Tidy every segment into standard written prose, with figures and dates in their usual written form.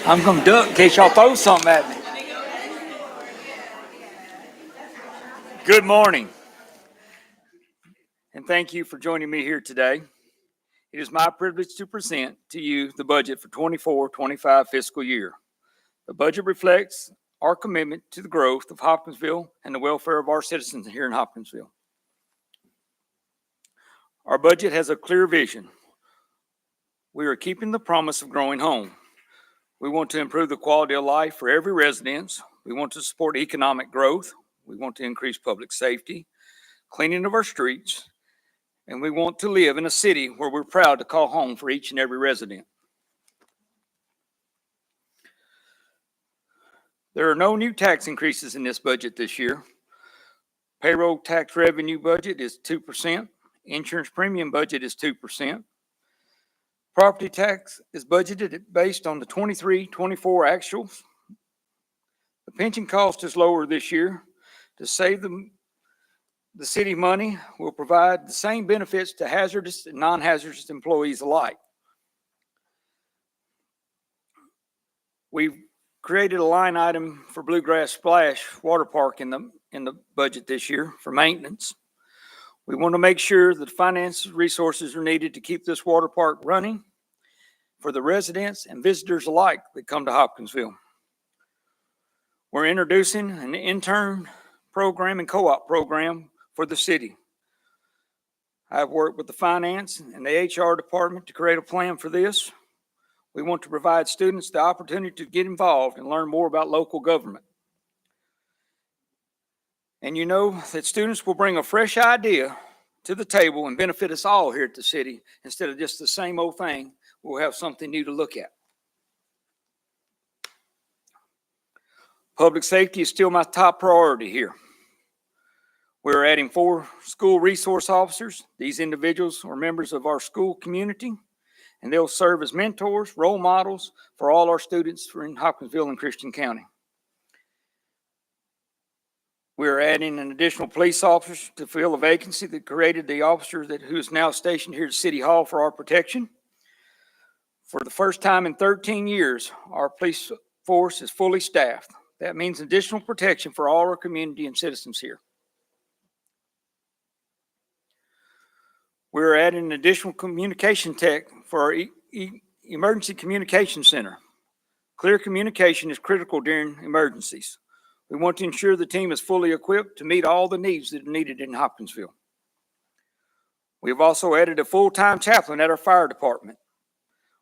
I'm going to duck in case y'all throw something at me. Good morning, and thank you for joining me here today. It is my privilege to present to you the budget for 24-25 fiscal year. The budget reflects our commitment to the growth of Hopkinsville and the welfare of our citizens here in Hopkinsville. Our budget has a clear vision. We are keeping the promise of growing home. We want to improve the quality of life for every resident. We want to support economic growth. We want to increase public safety, cleaning of our streets, and we want to live in a city where we're proud to call home for each and every resident. There are no new tax increases in this budget this year. Payroll tax revenue budget is 2%. Insurance premium budget is 2%. Property tax is budgeted based on the 23-24 actuals. The pension cost is lower this year. To save the city money, will provide the same benefits to hazardous and non-hazardous employees alike. We've created a line item for Bluegrass Splash Water Park in the budget this year for maintenance. We want to make sure that finance resources are needed to keep this water park running for the residents and visitors alike that come to Hopkinsville. We're introducing an intern program and co-op program for the city. I've worked with the finance and the HR department to create a plan for this. We want to provide students the opportunity to get involved and learn more about local government. And you know that students will bring a fresh idea to the table and benefit us all here at the city. Instead of just the same old thing, we'll have something new to look at. Public safety is still my top priority here. We're adding 4 school resource officers. These individuals are members of our school community, and they'll serve as mentors, role models for all our students in Hopkinsville and Christian County. We're adding an additional police officer to fill a vacancy that created the officer who is now stationed here at City Hall for our protection. For the first time in 13 years, our police force is fully staffed. That means additional protection for all our community and citizens here. We're adding an additional communication tech for our emergency communication center. Clear communication is critical during emergencies. We want to ensure the team is fully equipped to meet all the needs that are needed in Hopkinsville. We have also added a full-time chaplain at our fire department.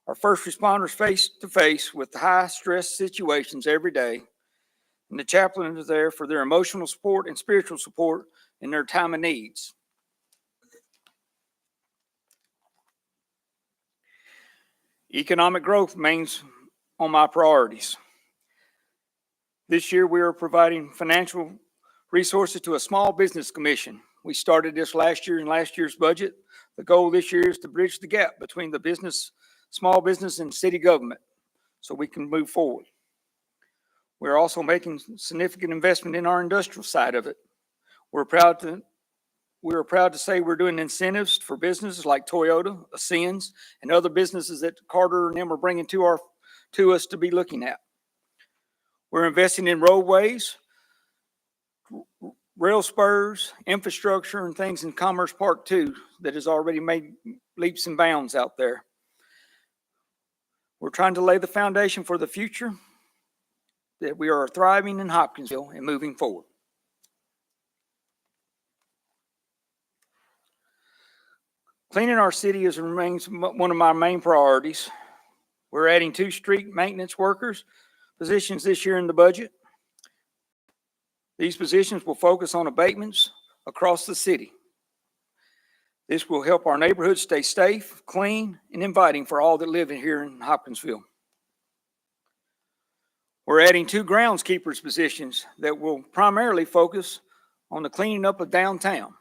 Our first responders face to face with high stress situations every day, and the chaplain is there for their emotional support and spiritual support in their time of needs. Economic growth remains on my priorities. This year, we are providing financial resources to a small business commission. We started this last year in last year's budget. The goal this year is to bridge the gap between the small business and city government so we can move forward. We're also making significant investment in our industrial side of it. We're proud to say we're doing incentives for businesses like Toyota, Ascends, and other businesses that Carter and them are bringing to us to be looking at. We're investing in roadways, rail spurs, infrastructure, and things in Commerce Park too that has already made leaps and bounds out there. We're trying to lay the foundation for the future, that we are thriving in Hopkinsville and moving forward. Cleaning our city remains one of my main priorities. We're adding 2 street maintenance workers positions this year in the budget. These positions will focus on abatements across the city. This will help our neighborhoods stay safe, clean, and inviting for all that live here in Hopkinsville. We're adding 2 groundskeepers positions that will primarily focus on the cleaning up of downtown.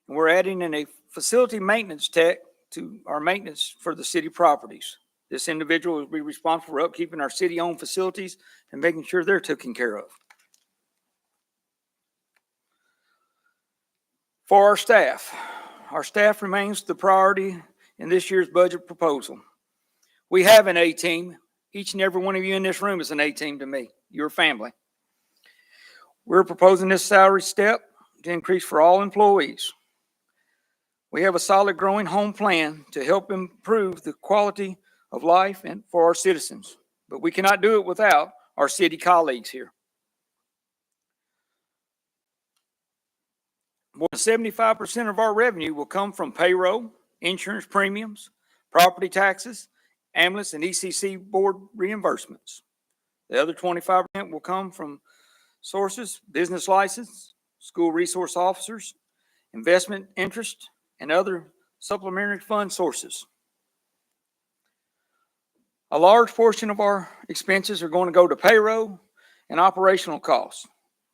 And we're adding in a facility maintenance tech to our maintenance for the city properties. This individual will be responsible for upkeeping our city-owned facilities and making sure they're taken care of. For our staff remains the priority in this year's budget proposal. We have an A-team. Each and every one of you in this room is an A-team to me, your family. We're proposing this salary step to increase for all employees. We have a solid growing home plan to help improve the quality of life and for our citizens, but we cannot do it without our city colleagues here. More than 75% of our revenue will come from payroll, insurance premiums, property taxes, ambulance and ECC board reimbursements. The other 25% will come from sources, business license, school resource officers, investment interest, and other supplementary fund sources. A large portion of our expenses are going to go to payroll and operational costs.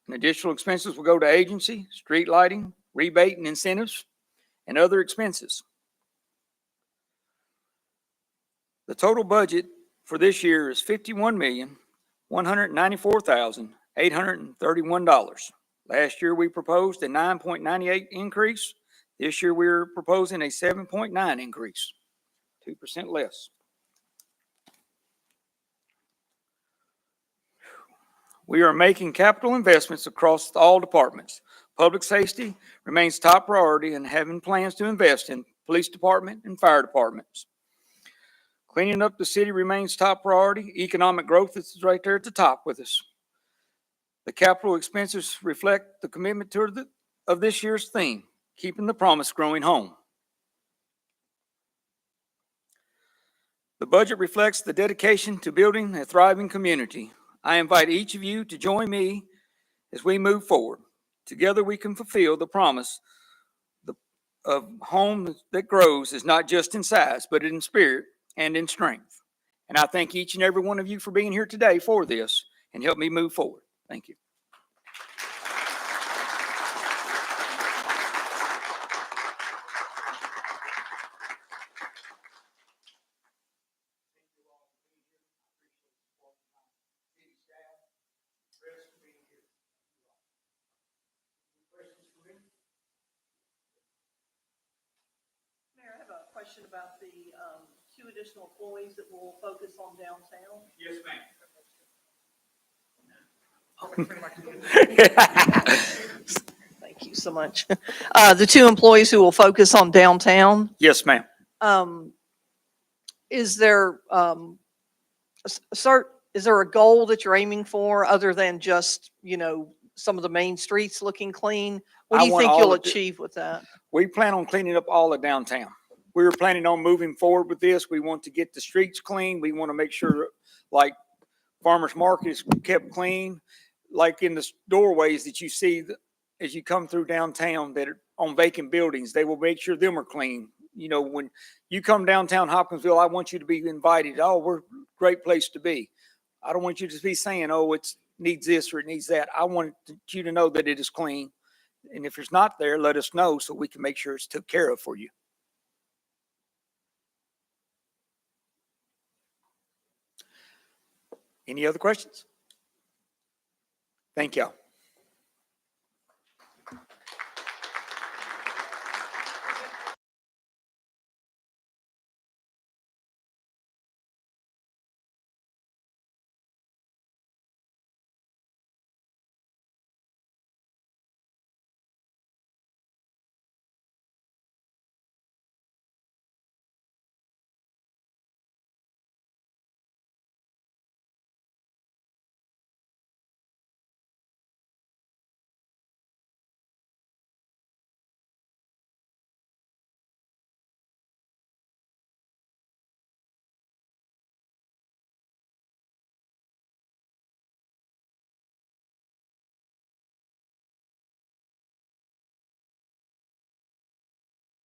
And additional expenses will go to agency, street lighting, rebate and incentives, and other expenses. The total budget for this year is $51,194,831. Last year we proposed a 9.98 increase. This year we're proposing a 7.9 increase, 2% less. We are making capital investments across all departments. Public safety remains top priority and having plans to invest in police department and fire departments. Cleaning up the city remains top priority. Economic growth is right there at the top with us. The capital expenses reflect the commitment of this year's theme, keeping the promise growing home. The budget reflects the dedication to building a thriving community. I invite each of you to join me as we move forward. Together we can fulfill the promise of home that grows is not just in size, but in spirit and in strength. And I thank each and every one of you for being here today for this and help me move forward. Thank you. Mayor, I have a question about the 2 additional employees that will focus on downtown. Yes, ma'am. Thank you so much. The 2 employees who will focus on downtown, Yes, ma'am. is there is there a goal that you're aiming for other than just, some of the main streets looking clean? What do you think you'll achieve with that? We plan on cleaning up all of downtown. We were planning on moving forward with this. We want to get the streets clean. We want to make sure, like, farmers market is kept clean, like in the doorways that you see as you come through downtown that are on vacant buildings. They will make sure them are clean. When you come downtown Hopkinsville, I want you to be invited. Oh, we're a great place to be. I don't want you to be saying, oh, it needs this or it needs that. I want you to know that it is clean. And if it's not there, let us know so we can make sure it's took care of for you. Any other questions? Thank y'all.